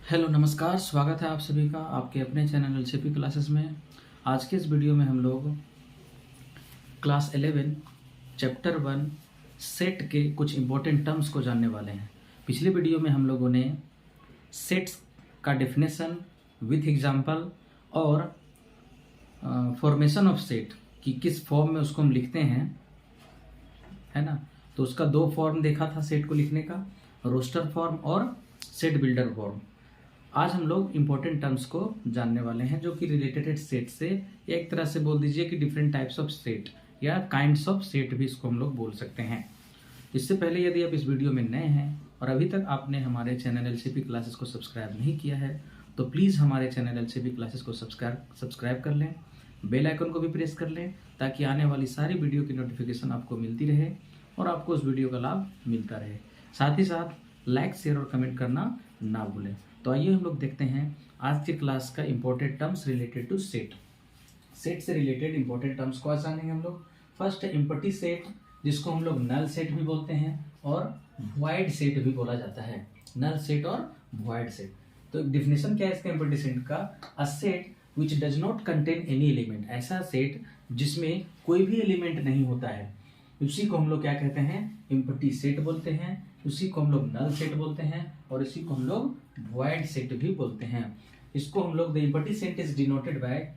Hello नमस्कार, स्वागत है आप सभी का आपके अपने चैनल एलसीपी क्लासेस में। आज के इस वीडियो में हम लोग क्लास 11 चैप्टर 1 सेट के कुछ इम्पोर्टेंट टर्म्स को जानने वाले हैं। पिछले वीडियो में हम लोगों ने सेट्स का डेफिनेशन विथ एग्जांपल और फॉर्मेशन ऑफ सेट कि किस फॉर्म में उसको हम लिखते हैं, है ना। तो उसका दो फॉर्म देखा था सेट को लिखने का, रोस्टर फॉर्म और सेट बिल्डर फॉर्म। आज हम लोग इम्पोर्टेंट टर्म्स को जानने वाले हैं जो कि रिलेटेड है सेट से, या एक तरह से बोल दीजिए कि डिफरेंट टाइप्स ऑफ सेट या काइंड्स ऑफ सेट भी इसको हम लोग बोल सकते हैं। इससे पहले यदि आप इस वीडियो में नए हैं और अभी तक आपने हमारे चैनल एलसीपी क्लासेस को सब्सक्राइब नहीं किया है तो प्लीज़ हमारे चैनल एलसीपी क्लासेस को सब्सक्राइब कर लें, बेल आइकन को भी प्रेस कर लें ताकि आने वाली सारी वीडियो की नोटिफिकेशन आपको मिलती रहे और आपको उस वीडियो का लाभ मिलता रहे। साथ ही साथ लाइक, शेयर और कमेंट करना ना भूलें। तो आइए हम लोग देखते हैं आज की क्लास का important terms related to set. Set से रिलेटेड इंपॉर्टेंट टर्म्स को आज जानेंगे हम लोग। फर्स्ट है एम्प्टी सेट, जिसको हम लोग नल सेट भी बोलते हैं और वॉइड सेट भी बोला जाता है। नल सेट और वॉइड सेट। तो डिफिनेशन क्या है इसका एम्प्टी सेट का? A set which does not contain any element, ऐसा सेट जिसमें कोई भी एलिमेंट नहीं होता है, उसी को हम लोग क्या कहते हैं? एम्प्टी सेट बोलते हैं। उसी को हम लोग नल सेट बोलते हैं और इसी को हम लोग वॉइड सेट भी बोलते हैं। इसको हम लोग the empty set is denoted by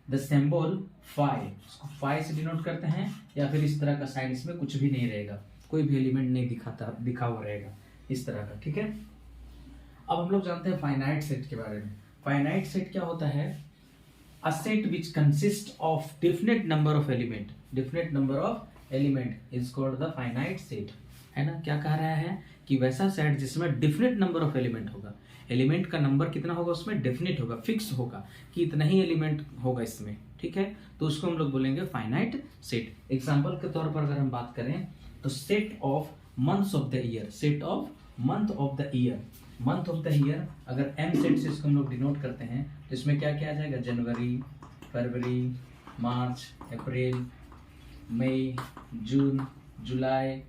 the symbol phi. इसको फाई से डिनोट करते हैं या फिर इस तरह का साइन, इसमें कुछ भी नहीं रहेगा, कोई भी एलिमेंट नहीं दिखा हुआ रहेगा इस तरह का, ठीक है। अब हम लोग जानते हैं फाइनाइट सेट के बारे में। फाइनाइट सेट क्या होता है? A set which consists of definite number of element is called the finite set, है ना। क्या कह रहा है कि वैसा सेट जिसमें डिफिनेट नंबर ऑफ एलिमेंट होगा, एलिमेंट का नंबर कितना होगा उसमें डेफिनेट होगा, फिक्स होगा कि इतना ही एलिमेंट होगा इसमें, ठीक है। तो उसको हम लोग बोलेंगे फाइनाइट सेट। एग्जांपल के तौर पर अगर हम बात करें तो set of months of the year, set of month of the year. Month of the year अगर एम सेट से इसको हम लोग डिनोट करते हैं तो इसमें क्या क्या आ जाएगा? जनवरी, फरवरी, मार्च, अप्रैल, मई, जून, जुलाई,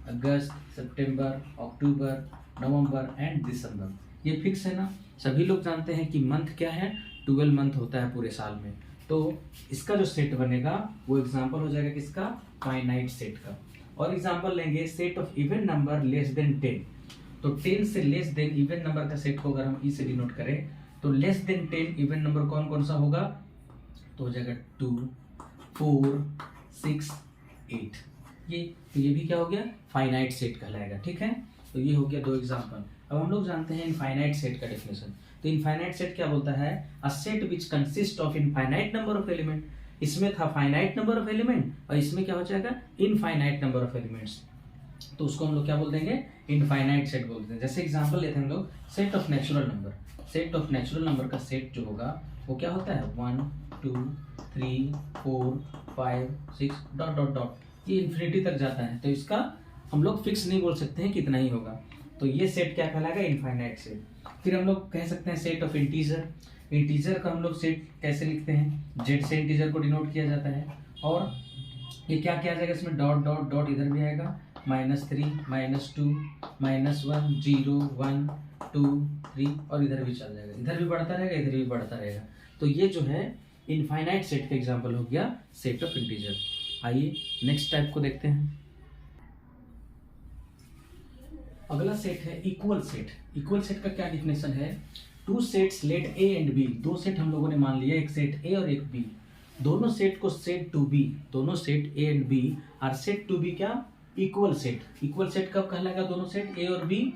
अगस्त, सितंबर, अक्टूबर, नवंबर एंड दिसंबर। ये फिक्स है ना। सभी लोग जानते हैं कि मंथ क्या है? 12 मंथ होता है पूरे साल में। तो इसका जो सेट बनेगा वो एग्जाम्पल हो जाएगा किसका? फाइनाइट सेट का। और एग्जाम्पल लेंगे set of even number less than 10। तो 10 से लेस देन इवन नंबर का सेट को अगर हम ई से डिनोट करें तो लेस देन 10 इवन नंबर कौन कौन सा होगा? तो हो जाएगा 2, 4, 6, 8। ये भी क्या हो गया? फाइनाइट सेट कहलाएगा, ठीक है। तो ये हो गया दो एग्जांपल। अब हम लोग जानते हैं इनफाइनाइट सेट का डेफिनेशन। तो इनफाइनाइट सेट क्या बोलता है? A set which consist of infinite number of element. इसमें था फाइनाइट नंबर ऑफ एलिमेंट और इसमें क्या हो जाएगा? Infinite number of elements. तो उसको हम लोग क्या बोल देंगे? इनफाइनाइट सेट बोलते हैं। जैसे एग्जांपल लेते हैं हम लोग set of natural number. Set of natural number का सेट जो होगा वो क्या होता है? 1, 2, 3, 4, 5, 6 डॉट डॉट डॉट, ये इन्फिनिटी तक जाता है। तो इसका हम लोग फिक्स नहीं बोल सकते हैं कितना ही होगा। तो ये सेट क्या कहलाएगा? Infinite set. फिर हम लोग कह सकते हैं सेट ऑफ इंटीजर। इंटीजर का हम लोग सेट कैसे लिखते हैं? जेड से इंटीजर को डिनोट किया जाता है। और ये क्या किया जाएगा? इसमें डॉट डॉट डॉट इधर भी आएगा, -3, -2, -1, 0, 1, 2, 3 और इधर भी चल जाएगा, इधर भी बढ़ता रहेगा, इधर भी बढ़ता रहेगा। तो ये जो है इनफाइनाइट सेट का एग्जांपल हो गया सेट ऑफ इंटीजर। आइए नेक्स्ट टाइप को देखते हैं। अगला सेट है इक्वल सेट। इक्वल सेट का क्या डिफिनेशन है? Two sets let A and B. दो सेट हम लोगों ने मान लिया, एक सेट ए और एक बी। दोनों सेट को सेट टू बी, दोनों set A and B are set to be क्या? Equal set. इक्वल सेट कब कहलाएगा? दोनों सेट ए और B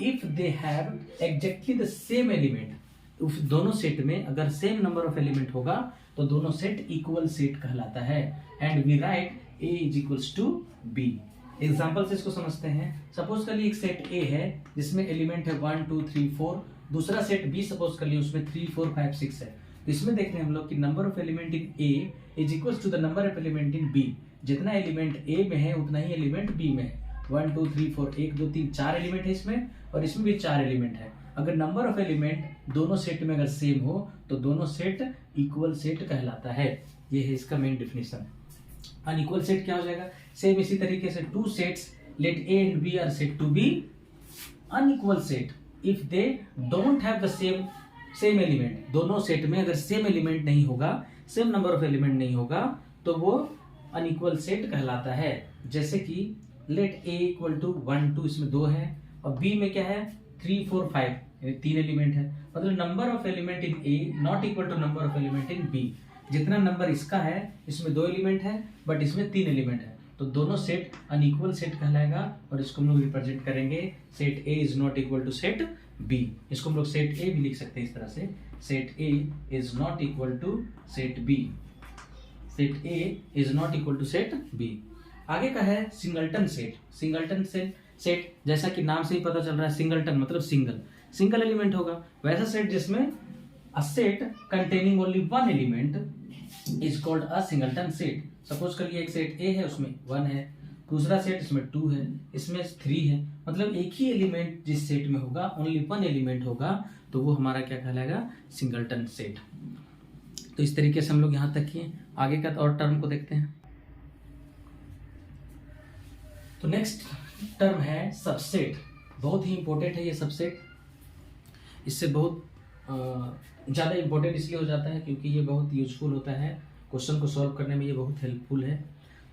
if they have exactly the same element. दोनों सेट में अगर सेम नंबर ऑफ एलिमेंट होगा तो दोनों सेट इक्वल सेट कहलाता है। And we write A is equals to B. Example से इसको समझते हैं। सपोज कर लिए एक सेट ए है जिसमें एलिमेंट है 1, 2, 3, 4। दूसरा सेट बी सपोज कर लिए उसमें 3, 4, 5, 6 है। तो इसमें देख रहे हैं हम लोग कि number of element in A is equals to the number of element in B. जितना एलिमेंट ए में है उतना ही एलिमेंट बी में है। 1, 2, 3, 4, 1, 2, 3, 4 एलिमेंट है इसमें और इसमें भी 4 एलिमेंट है। अगर नंबर ऑफ एलिमेंट दोनों सेट में अगर सेम हो तो दोनों सेट इक्वल सेट कहलाता है। ये है इसका मेन डिफिनेशन। अनइक्वल सेट क्या हो जाएगा? सेम इसी तरीके से two sets let A and B are set to be unequal set if they don't have the same element, दोनों सेट में अगर सेम एलिमेंट नहीं होगा, सेम नंबर ऑफ एलिमेंट नहीं होगा, तो वो अनइक्वल सेट कहलाता है। जैसे कि लेट a इक्वल टू 1 2, इसमें 2 है, और b में क्या है 3 4 5, यानी 3 एलिमेंट है। मतलब number of element in a not equal to number of element in b। जितना नंबर इसका है, इसमें 2 एलिमेंट है, बट इसमें 3 एलिमेंट है, तो दोनों सेट अनइक्वल सेट कहलाएगा। और इसको हम लोग रिप्रेजेंट करेंगे set a is not equal to set b। इसको हम लोग सेट a भी लिख सकते हैं इस तरह से, set a is not equal to set b, set a is not equal to set b। आगे का है सिंगलटन सेट। सिंगलटन सेट जैसा कि नाम से ही पता चल रहा है, सिंगलटन मतलब सिंगल एलिमेंट होगा। वैसा सेट जिसमें a set containing only one element is called a singleton set. Suppose करिए एक सेट ए है, उसमें 1 है, दूसरा सेट इसमें 2 है, इसमें 3 है, मतलब एक ही एलिमेंट जिस सेट में होगा, ओनली वन एलिमेंट होगा, तो वो हमारा क्या कहलाएगा, सिंगलटन सेट। तो इस तरीके से हम लोग यहाँ तक किए। आगे का और टर्म को देखते हैं। तो नेक्स्ट टर्म है सबसेट। बहुत ही इंपॉर्टेंट है ये सबसेट। इससे बहुत ज़्यादा इंपॉर्टेंट इसलिए हो जाता है क्योंकि ये बहुत यूजफुल होता है, क्वेश्चन को सॉल्व करने में ये बहुत हेल्पफुल है।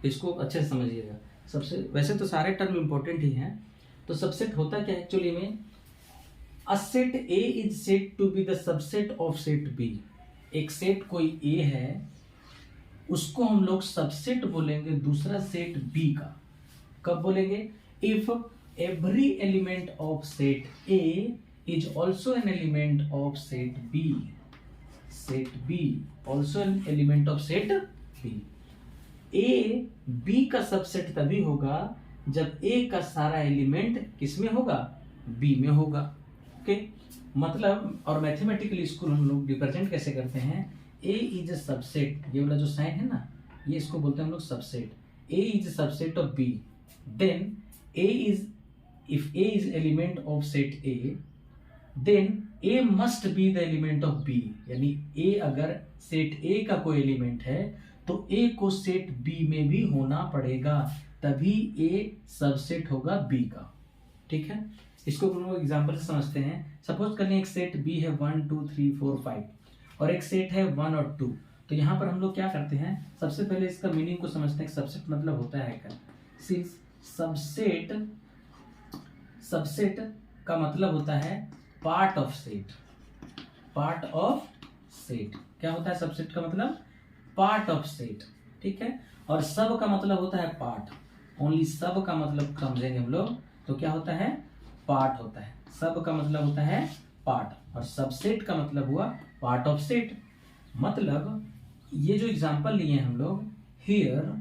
तो इसको अच्छे से समझिएगा। सबसे वैसे तो सारे टर्म इंपॉर्टेंट ही हैं। तो सबसेट होता क्या है एक्चुअली में, a set A is said to be the subset of set B. एक सेट कोई ए है, उसको हम लोग सबसेट बोलेंगे दूसरा सेट बी का। कब बोलेंगे, if every element of set A is also an element of set B. Set B also an element of set B. A B का सबसेट तभी होगा जब A का सारा एलिमेंट किसमें होगा, B में होगा। ओके, मतलब और मैथमेटिकली इसको हम लोग रिप्रेजेंट कैसे करते हैं, A इज अ सबसेट, ये वाला जो साइन है ना, ये इसको बोलते हैं हम लोग subset. A is a subset of B, then A is, if A is element of set A, then A must be the element of B। यानी A अगर सेट A का कोई एलिमेंट है तो A को सेट B में भी होना पड़ेगा, तभी A सबसेट होगा B का। ठीक है, इसको हम लोग एग्जांपल से समझते हैं। सपोज करें एक सेट B है 1 2 3 4 5 और एक सेट है 1 और 2। तो यहाँ पर हम लोग क्या करते हैं, सबसे पहले इसका मीनिंग को समझते हैं। सबसेट मतलब होता है क्या, सिंस सबसेट का मतलब होता है part of set. Part of set क्या होता है, सबसेट का मतलब पार्ट ऑफ सेट। ठीक है, और सब का मतलब होता है पार्ट। ओनली सब का मतलब समझेंगे हम लोग तो क्या होता है, पार्ट होता है। सब का मतलब होता है पार्ट, और सबसेट का मतलब हुआ पार्ट ऑफ सेट। मतलब ये जो एग्जांपल लिए हम लोग, here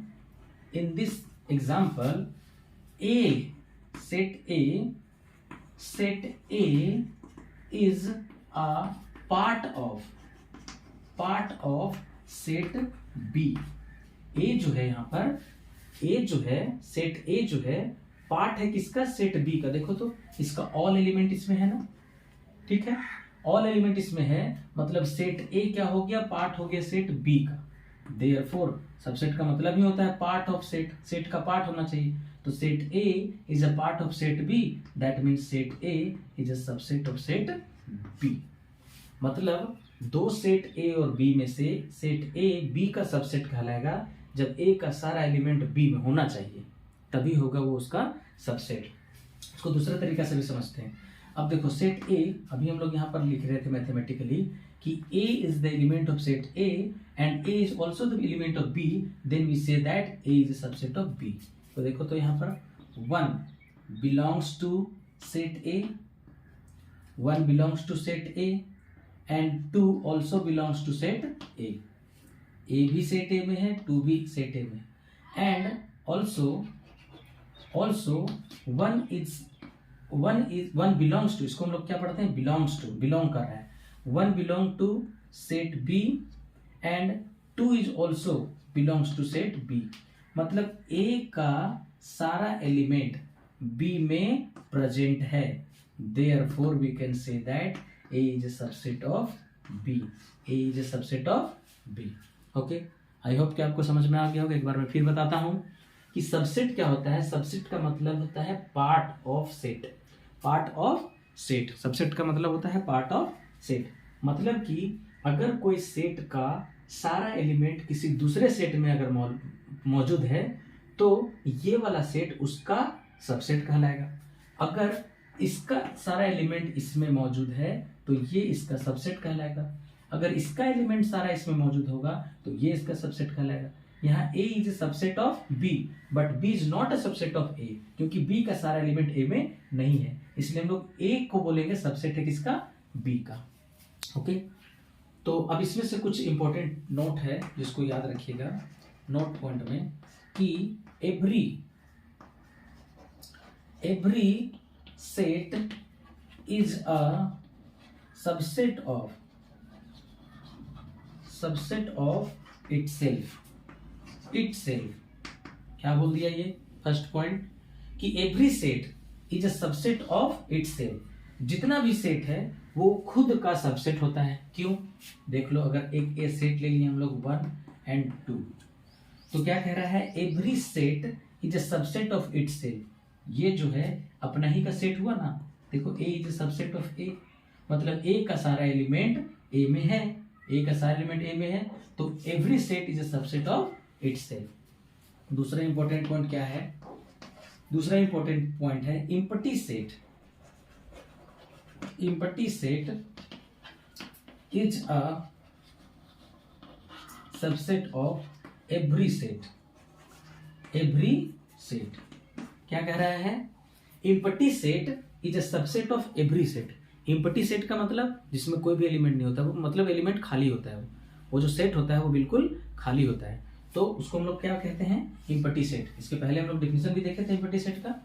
in this example A, set A is a part of set B। A जो है यहाँ पर, A जो है सेट A जो है पार्ट है किसका, सेट B का। देखो तो इसका ऑल एलिमेंट इसमें है ना, ठीक है, ऑल एलिमेंट इसमें है, मतलब सेट A क्या हो गया, पार्ट हो गया सेट B का। देयरफॉर सबसेट का मतलब ही होता है पार्ट ऑफ सेट, सेट का पार्ट होना चाहिए। तो set A is a part of set B, that means set A is a subset of set B। मतलब दो सेट A और B में से सेट A B का सबसेट कहलाएगा जब A का सारा एलिमेंट B में होना चाहिए, तभी होगा वो उसका सबसेट। इसको दूसरे तरीका से भी समझते हैं। अब देखो सेट A, अभी हम लोग यहाँ पर लिख रहे थे मैथमेटिकली कि A is the element of set A and A is also the element of B, then we say that A is a subset of B। तो देखो तो यहाँ पर 1 belongs to set A, 1 belongs to set A and 2 also belongs to set A। A भी set A में है, 2 भी set A में, and also 1 belongs to, इसको हम लोग क्या पढ़ते हैं, belongs to, belong कर रहा है। 1 belong to set B and 2 is also belongs to set B। मतलब A का सारा एलिमेंट B में प्रेजेंट है, therefore we can say that A is a subset of B। A is a subset of B। Okay, I hope कि आपको समझ में आ गया होगा। एक बार मैं फिर बताता हूं कि सबसेट क्या होता है। सबसेट का मतलब होता है part of set. Part of set. Subset का मतलब होता है पार्ट ऑफ सेट, मतलब कि अगर कोई सेट का सारा एलिमेंट किसी दूसरे सेट में अगर मौजूद है तो ये वाला सेट उसका सबसेट कहलाएगा। अगर इसका सारा एलिमेंट इसमें मौजूद है तो ये इसका सबसेट कहलाएगा। अगर इसका एलिमेंट सारा इसमें मौजूद होगा तो ये इसका सबसेट कहलाएगा। यहाँ A is a subset of B, but B is not a subset of A, क्योंकि B का सारा एलिमेंट A में नहीं है, इसलिए हम लोग A को बोलेंगे सबसेट है किसका, B का। ओके, तो अब इसमें से कुछ इंपॉर्टेंट नोट है जिसको याद रखिएगा नोट पॉइंट में, कि every set is a subset of itself. क्या बोल दिया ये फर्स्ट पॉइंट, कि every set is a subset of itself. जितना भी सेट है वो खुद का सबसेट होता है। क्यों, देख लो, अगर एक ए सेट ले लिए हम लोग 1 and 2, तो क्या कह रहा है, every set is a subset of itself. ये जो है अपना ही का सेट हुआ ना, देखो ए इज अ सबसेट ऑफ ए, मतलब ए का सारा एलिमेंट ए में है, ए का सारा एलिमेंट ए में है, तो every set is a subset of itself. दूसरा इंपॉर्टेंट पॉइंट क्या है, दूसरा इंपॉर्टेंट पॉइंट है empty set. Empty set is a subset of every set. क्या कह रहा है, empty set is a subset of every set. Empty set का मतलब जिसमें कोई भी एलिमेंट नहीं होता, वो मतलब एलिमेंट खाली होता है, वो जो सेट होता है वो बिल्कुल खाली होता है, तो उसको हम लोग क्या कहते हैं, एम्प्टी सेट। इसके पहले हम लोग डेफिनेशन भी देखे थे एम्प्टी सेट का,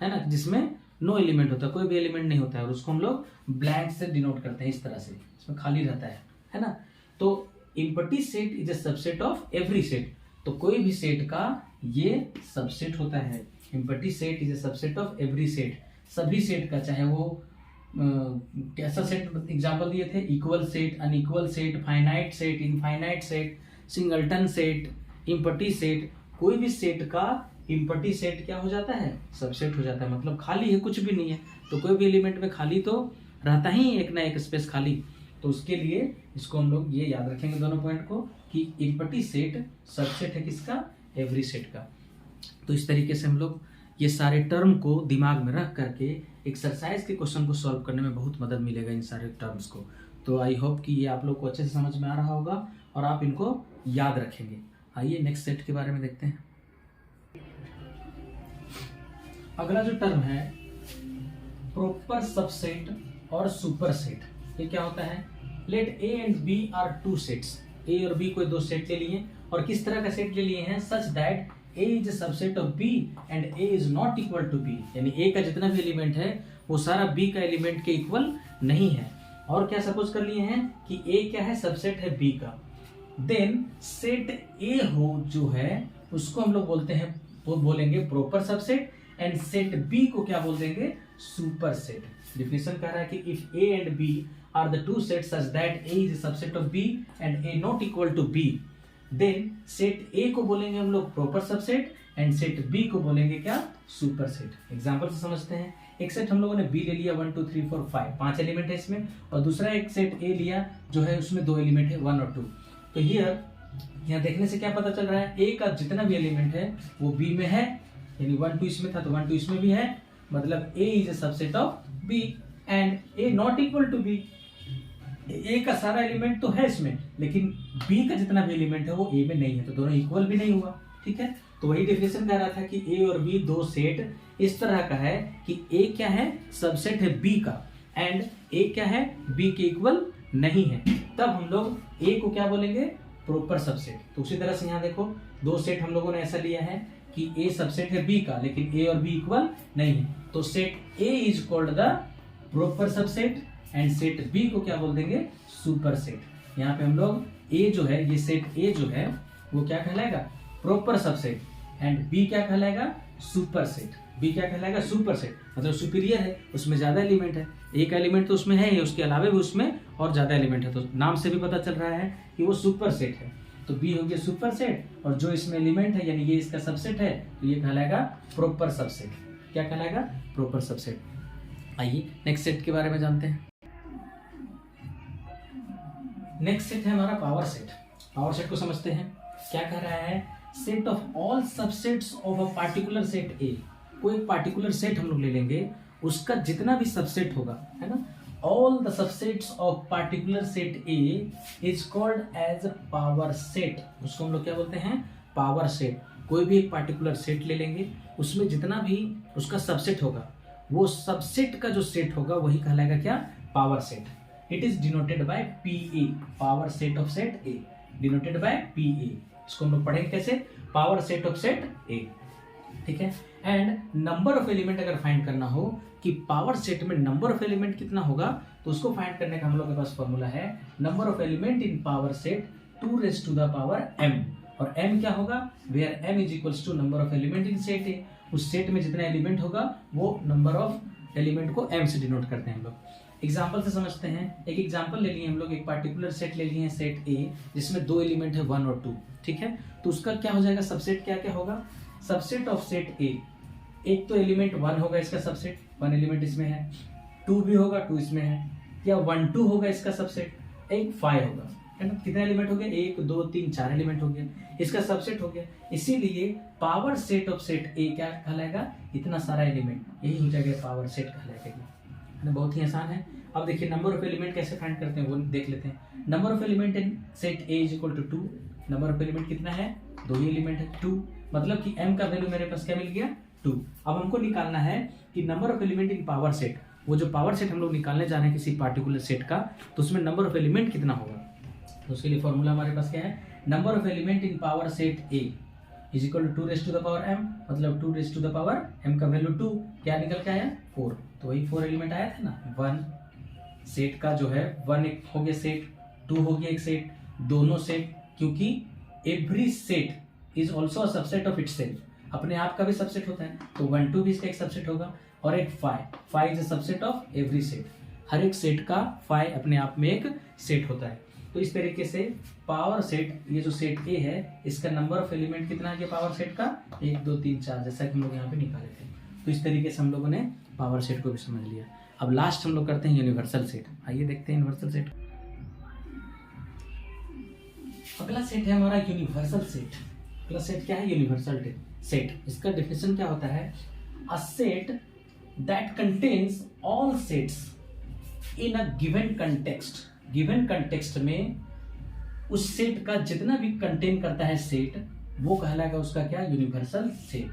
है ना, जिसमें नो एलिमेंट होता है, कोई भी एलिमेंट नहीं होता है, और उसको हम लोग ब्लैंक से डिनोट करते हैं, इस तरह से, इसमें खाली रहता है ना। तो empty set is a subset of every set, तो कोई भी सेट का ये सबसेट होता है। Empty set is a subset of every set, सभी सेट का, चाहे वो कैसा सेट एग्जांपल दिए थे, equal set, unequal set, finite set, infinite set, singleton set, empty set, कोई भी सेट का एम्प्टी सेट क्या हो जाता है, सबसेट हो जाता है, मतलब खाली है, कुछ भी नहीं है, तो कोई भी एलिमेंट में खाली तो रहता ही एक ना एक स्पेस खाली, तो उसके लिए इसको हम लोग ये याद रखेंगे दोनों पॉइंट को, कि एम्प्टी सेट सबसेट है किसका, एवरी सेट का। तो इस तरीके से हम लोग ये सारे टर्म को दिमाग में रख करके एक्सरसाइज के क्वेश्चन को सॉल्व करने में बहुत मदद मिलेगा इन सारे टर्म्स को। तो आई होप कि ये आप लोग को अच्छे से समझ में आ रहा होगा और आप इनको याद रखेंगे। आइए नेक्स्ट सेट के बारे में देखते हैं। अगला जो टर्म है प्रॉपर सबसेट और सुपर सेट, ये क्या होता है, let A and B are two sets. A और बी कोई दो सेट ले लिए, और किस तरह का सेट ले लिए हैं, such that A is a subset of B and A is not equal to B, यानी A का जितना भी एलिमेंट है वो सारा B का एलिमेंट के इक्वल नहीं है। और क्या सपोज कर लिए हैं कि A क्या है, सबसेट है B का, देन सेट A हो जो है उसको हम लोग बोलते हैं, वो बोलेंगे proper subset, and set B को क्या बोल देंगे, सुपर सेट। डिफिनेशन कह रहा है कि if A and B are the two sets such that A is a subset of B and A not equal to B, then set A को बोलेंगे हम लोग proper subset and set B को बोलेंगे क्या, सुपर सेट। एग्जांपल से समझते हैं, एक सेट हम लोगों ने B ले लिया 1 2 3 4 5, 5 एलिमेंट है इसमें, और दूसरा एक सेट A लिया जो है उसमें 2 एलिमेंट है 1 और 2। तो यहाँ देखने से क्या पता चल रहा है, A का जितना भी एलिमेंट है वो B में है, यानी 1 2 इसमें था तो 1 2 इसमें भी है, मतलब A is a subset of B and A not equal to B। A का सारा एलिमेंट तो है इसमें, लेकिन बी का जितना भी एलिमेंट है वो ए में नहीं है, तो दोनों इक्वल भी नहीं हुआ। ठीक है, तो वही डेफिनेशन कह रहा था कि ए और बी दो सेट इस तरह का है कि ए क्या है, सबसेट है बी का, एंड ए क्या है, बी के इक्वल नहीं है, तब हम लोग ए को क्या बोलेंगे, प्रॉपर सबसेट। तो उसी तरह से यहाँ देखो, दो सेट हम लोगों ने ऐसा लिया है कि ए सबसेट है बी का, लेकिन ए और बी इक्वल नहीं है, तो set A is called the proper subset and set B को क्या बोल देंगे, सुपर सेट। यहाँ पे हम लोग ए जो है, ये सेट ए जो है वो क्या कहलाएगा, प्रॉपर सबसेट, एंड बी क्या कहलाएगा, सुपर सेट। बी क्या कहलाएगा, सुपर सेट, मतलब सुपीरियर है, उसमें ज्यादा एलिमेंट है, एक एलिमेंट तो उसमें है, उसके अलावा भी उसमें और ज्यादा एलिमेंट है, तो नाम से भी पता चल रहा है कि वो सुपर सेट है। तो बी हो गया सुपर सेट, और जो इसमें एलिमेंट है यानी ये इसका सबसेट है, तो ये कहलाएगा प्रॉपर सबसेट। क्या कहलाएगा, प्रॉपर सबसेट। आइए नेक्स्ट सेट के बारे में जानते हैं। नेक्स्ट सेट है हमारा पावर सेट। पावर सेट को समझते हैं। क्या कह रहा है, set of all subsets of a particular set ए। कोई एक पार्टिकुलर सेट हम लोग ले लेंगे, उसका जितना भी सबसेट होगा, है ना, all the subsets of particular set A is called as power set. उसको हम लोग क्या बोलते हैं, पावर सेट। कोई भी एक पार्टिकुलर सेट ले लेंगे, उसमें जितना भी उसका सबसेट होगा, वो सबसेट का जो सेट होगा वही कहलाएगा क्या, power set. It is denoted by P, power set of set A, denoted by P. इसको हम लोग पढ़ेंगे कैसे, पावर सेट ऑफ सेट ए, ठीक है। एंड नंबर ऑफ एलिमेंट अगर फाइंड करना हो कि पावर सेट में नंबर ऑफ एलिमेंट कितना होगा, तो उसको फाइंड करने का हम लोग के पास फॉर्मूला है, number of element in power set 2 raised to the power m। और m क्या होगा, where m is equals to number of element in set A. उस सेट में जितना एलिमेंट होगा वो नंबर ऑफ एलिमेंट को m से डिनोट करते हैं हम लोग। एग्जाम्पल से समझते हैं। एक एग्जाम्पल ले लिए हम लोग, एक पार्टिकुलर सेट ले लिए हैं सेट ए, जिसमें 2 एलिमेंट है 1 और 2, ठीक है। तो उसका क्या हो जाएगा, सबसेट क्या क्या होगा, सबसेट ऑफ सेट ए, एक तो एलिमेंट 1 होगा इसका सबसेट, 1 एलिमेंट इसमें है, 2 भी होगा, 2 इसमें है, या 1 2 होगा इसका सबसेट, एक 5 होगा, है ना। कितने एलिमेंट हो गए, 1 2 3 4 एलिमेंट हो गया, इसका सबसेट हो गया। इसीलिए पावर सेट ऑफ सेट ए क्या कहलाएगा, इतना सारा एलिमेंट, यही हो जाएगा पावर सेट कहलाएगा। बहुत ही आसान है। अब देखिए नंबर ऑफ एलिमेंट कैसे फाइंड करते हैं वो देख लेते हैं। Number of element in set A is equal to 2। Number of element कितना है, 2 ही एलिमेंट है, 2, मतलब कि m का वैल्यू मेरे पास क्या मिल गया, 2। अब हमको निकालना है कि number of element in power set, वो जो पावर सेट हम लोग निकालने जा रहे हैं किसी पार्टिकुलर सेट का, तो उसमें नंबर ऑफ एलिमेंट कितना होगा। तो उसके लिए फॉर्मूला हमारे पास क्या है, number of element in power set A is equal to 2 raised to the power m, मतलब 2 raised to the power m का वैल्यू 2, क्या निकल के आया, 4। तो वही 4 एलिमेंट आया था ना। 1 सेट का जो है 1 एक हो गया सेट, 2 हो गया एक सेट, दोनों सेट, क्योंकि every set is also a subset of itself, अपने आप का भी सबसेट होता है, तो 1 2 भी इसका एक सबसेट होगा। और एक 5 is a subset of every set, हर एक सेट का 5 अपने आप में एक सेट होता है। तो इस तरीके से पावर सेट, ये जो सेट ए है, इसका नंबर ऑफ एलिमेंट कितना है पावर सेट का, 1 2 3 4, जैसा कि हम लोग यहाँ पे निकाले थे। तो इस तरीके से हम लोगों ने पावर सेट को भी समझ लिया। अब लास्ट हम लोग करते हैं यूनिवर्सल सेट। आइए देखते हैं यूनिवर्सल सेट। अगला सेट है हमारा यूनिवर्सल सेट। अगला सेट क्या है, यूनिवर्सल सेट। इसका डेफिनेशन क्या होता है, a set that contains all sets in a given context. Given context में उस सेट का जितना भी कंटेन करता है सेट, वो कहलाएगा उसका क्या, universal set.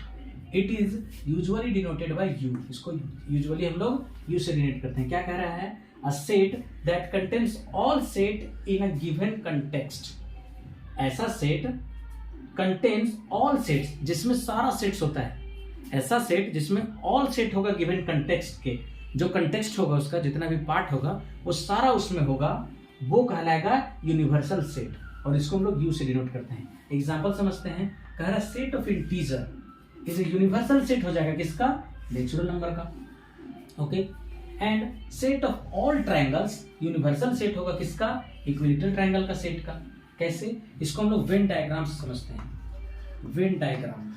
It is usually denoted by you. इसको यूजुअली हम लोग यू से डिनोट करते हैं। क्या कह रहा है, a set that contains all set in a given context. ऐसा सेट कंटेन्स ऑल सेट्स, जिसमें सारा सेट्स होता है। ऐसा सेट जिसमें ऑल सेट होगा गिवन कंटेक्स्ट के, जो कंटेक्स्ट होगा उसका जितना भी पार्ट होगा वो सारा उसमें होगा, वो कहलाएगा यूनिवर्सल सेट। और इसको हम लोग यू से डिनोट करते हैं। एग्जांपल समझते हैं। कह रहा है set of integer is a universal set हो जाएगा किसका, नेचुरल नंबर का, okay. And set of all triangles universal set होगा किसका, इक्विलेटरल ट्रायंगल का सेट का। कैसे, इसको हम लोग वेन डायग्राम से समझते हैं। वेन डायग्राम,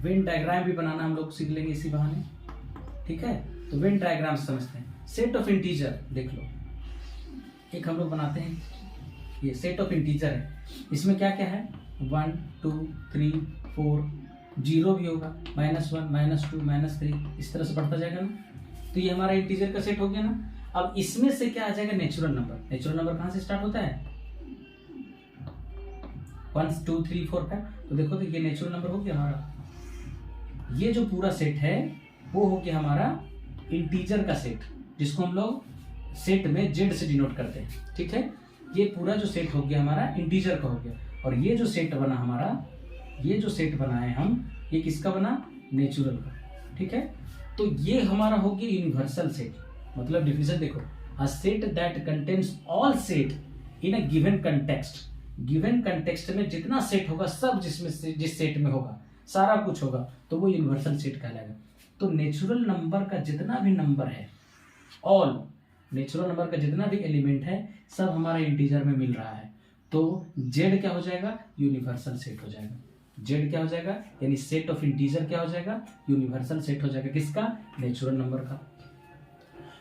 वेन डायग्राम भी बनाना हम लोग सीख लेंगे इसी बहाने, ठीक है। तो वेन डायग्राम से समझते हैं। सेट ऑफ इंटीजर देख लो, एक हम लोग बनाते हैं, ये सेट ऑफ इंटीजर है। इसमें क्या क्या है, 1 2 3 4, 0 भी होगा, -1 -2 -3, इस तरह से बढ़ता जाएगा ना। तो ये हमारा इंटीजर का सेट हो गया ना। अब इसमें से क्या आ जाएगा, नेचुरल नंबर। नेचुरल नंबर कहाँ से स्टार्ट होता है, 1 2 3 4 5। तो देखो तो ये नेचुरल नंबर हो गया हमारा। ये जो पूरा सेट है वो हो गया हमारा इंटीजर का सेट, जिसको हम लोग सेट में जेड से डिनोट करते हैं, ठीक है। ये पूरा जो सेट हो गया हमारा इंटीजर का हो गया। और ये जो सेट बना हमारा, ये जो सेट बनाए हम, ये किसका बना, नेचुरल का, ठीक है। तो ये हमारा हो गया यूनिवर्सल सेट। मतलब डिफिनेशन देखो, a set that contains all set in a given context. Given context में जितना सेट होगा सब, जिसमें से जिस सेट में होगा सारा कुछ होगा, तो वो यूनिवर्सल सेट कहलाएगा। तो नेचुरल नंबर का जितना भी नंबर है, ऑल नेचुरल नंबर का जितना भी एलिमेंट है, सब हमारा इंटीजर में मिल रहा है, तो जेड क्या हो जाएगा, यूनिवर्सल सेट हो जाएगा। जेड क्या हो जाएगा, यानी सेट ऑफ इंटीजर क्या हो जाएगा, यूनिवर्सल सेट हो जाएगा किसका, नेचुरल नंबर का।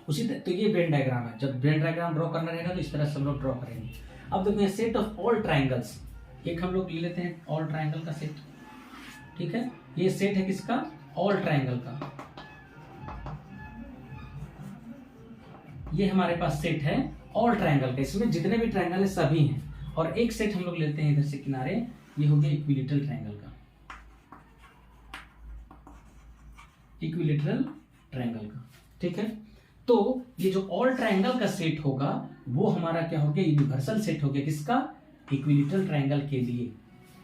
उसी तरह तो ये वेन डायग्राम है, जब वेन डायग्राम ड्रॉ करना रहेगा तो इस तरह से हम लोग ड्रॉ करेंगे। अब देखो यहाँ सेट ऑफ ऑल ट्राइंगल्स, एक हम लोग ले लेते हैं ऑल ट्राइंगल का सेट, ठीक है, ये सेट है किसका, ऑल ट्राइंगल का, ये हमारे पास सेट है ऑल ट्राइंगल का, इसमें जितने भी ट्राइंगल है सभी हैं। और एक सेट हम लोग लेते हैं इधर से किनारे, ये हो गया इक्विलेटरल ट्राइंगल का, इक्विलेटरल ट्राइंगल का, ठीक है। तो ये जो ऑल ट्राइंगल का सेट होगा वो हमारा क्या हो गया, यूनिवर्सल सेट हो गया किसका, इक्विलेटरल ट्राइंगल के लिए,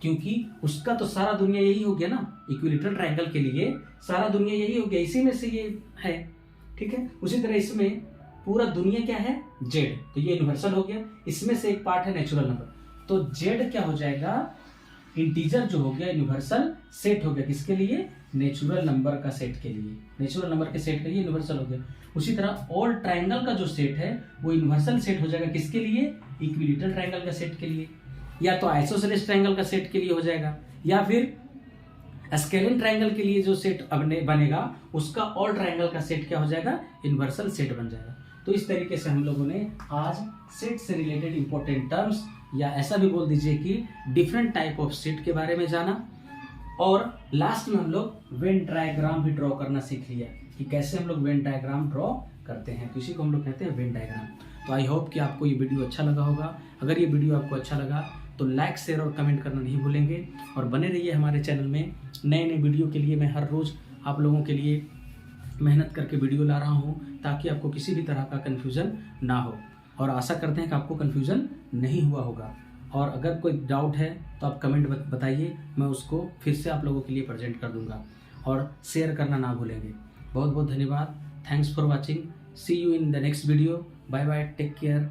क्योंकि उसका तो सारा दुनिया यही हो गया ना, इक्विलेटरल ट्राइंगल के लिए सारा दुनिया यही हो गया, इसी में से ये है, ठीक है। उसी तरह इसमें पूरा दुनिया क्या है, जेड, तो ये यूनिवर्सल हो गया, इसमें से एक पार्ट है नेचुरल नंबर, तो जेड क्या हो जाएगा, इंटीजर जो हो गया यूनिवर्सल सेट हो गया किसके लिए, नेचुरल नंबर का सेट के लिए, नेचुरल नंबर के सेट के लिए यूनिवर्सल हो गया। उसी तरह ऑल ट्राइंगल का जो सेट है वो यूनिवर्सल सेट हो जाएगा किसके लिए, इक्विलेटरल ट्राइंगल का सेट के लिए, या तो आइसोसेलेस ट्राइंगल का सेट के लिए हो जाएगा, या फिर स्केलिन ट्राइंगल के लिए जो सेट बनेगा उसका ऑल ट्राइंगल का सेट क्या हो जाएगा, यूनिवर्सल सेट बन जाएगा। तो इस तरीके से हम लोगों ने आज सेट से रिलेटेड इंपॉर्टेंट टर्म्स, या ऐसा भी बोल दीजिए कि डिफरेंट टाइप ऑफ सेट के बारे में जाना, और लास्ट में हम लोग वेन डायग्राम भी ड्रॉ करना सीख लिया कि कैसे हम लोग वेन डायग्राम ड्रॉ करते हैं, तो इसी को हम लोग कहते हैं वेन डायग्राम। तो आई होप कि आपको ये वीडियो अच्छा लगा होगा। अगर ये वीडियो आपको अच्छा लगा तो लाइक, शेयर और कमेंट करना नहीं भूलेंगे, और बने रहिए हमारे चैनल में। नए नए वीडियो के लिए मैं हर रोज़ आप लोगों के लिए मेहनत करके वीडियो ला रहा हूँ, ताकि आपको किसी भी तरह का कन्फ्यूज़न ना हो, और आशा करते हैं कि आपको कन्फ्यूज़न नहीं हुआ होगा। और अगर कोई डाउट है तो आप कमेंट बताइए, मैं उसको फिर से आप लोगों के लिए प्रेजेंट कर दूंगा, और शेयर करना ना भूलेंगे। बहुत बहुत धन्यवाद, thanks for watching, see you in the next video, bye bye, take care.